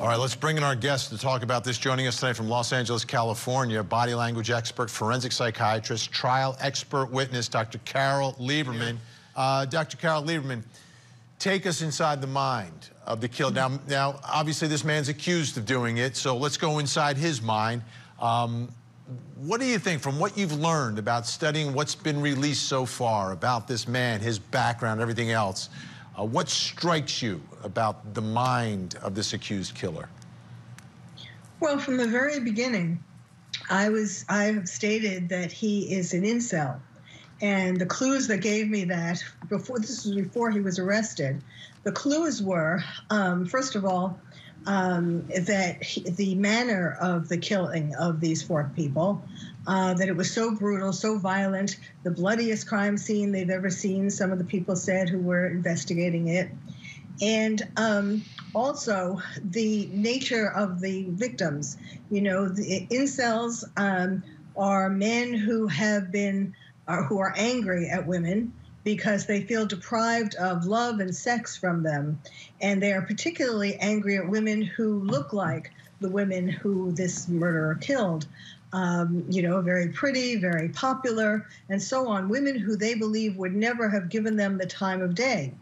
All right, let's bring in our guest to talk about this. Joining us tonight from Los Angeles, California, body language expert, forensic psychiatrist, trial expert witness, Dr. Carole Lieberman. Dr. Carole Lieberman, take us inside the mind of the killer. Now, obviously, this man's accused of doing it, so let's go inside his mind. What do you think, from what you've learned about studying what's been released so far about this man, his background, everything else? What strikes you about the mind of this accused killer? Well, from the very beginning, I have stated that he is an incel. And the clues that gave me that, this was before he was arrested, the clues were, first of all, that the manner of the killing of these four people, that it was so brutal, so violent, the bloodiest crime scene they've ever seen, some of the people said who were investigating it. And also the nature of the victims. You know, the incels are men who who are angry at women because they feel deprived of love and sex from them. And they are particularly angry at women who look like the women who this murderer killed. You know, very pretty, very popular, and so on. Women who they believe would never have given them the time of day.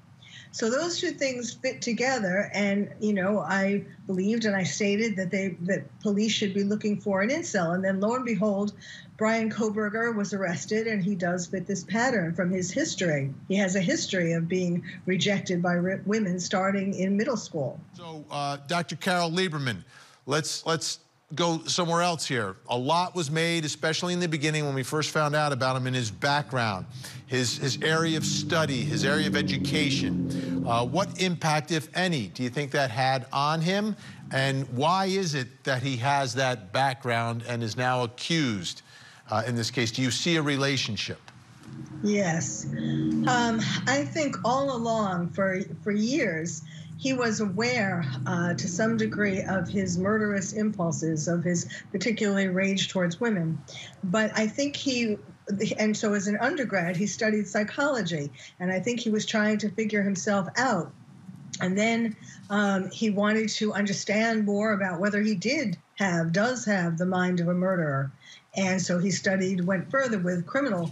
So those two things fit together, and you know, I believed and I stated that police should be looking for an incel, and then lo and behold, Brian Kohberger was arrested, and he does fit this pattern from his history. He has a history of being rejected by women starting in middle school. So, Dr. Carole Lieberman, let's go somewhere else here. A lot was made, especially in the beginning when we first found out about him and his background, his area of study, his area of education. What impact, if any, do you think that had on him? And why is it that he has that background and is now accused in this case? Do you see a relationship? Yes. I think all along, for years, he was aware to some degree of his murderous impulses, of his particularly rage towards women. But I think and so as an undergrad, he studied psychology, and I think he was trying to figure himself out. And then he wanted to understand more about whether he does have the mind of a murderer. And so he went further with criminal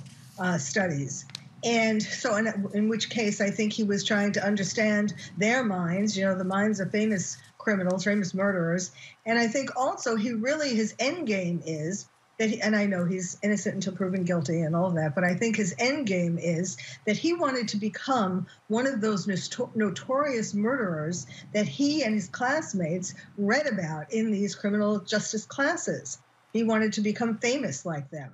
studies. And so in which case, I think he was trying to understand their minds, you know, the minds of famous criminals, famous murderers. And I think also his end game is that, and I know he's innocent until proven guilty and all of that, but I think his end game is that he wanted to become one of those notorious murderers that he and his classmates read about in these criminal justice classes. He wanted to become famous like them.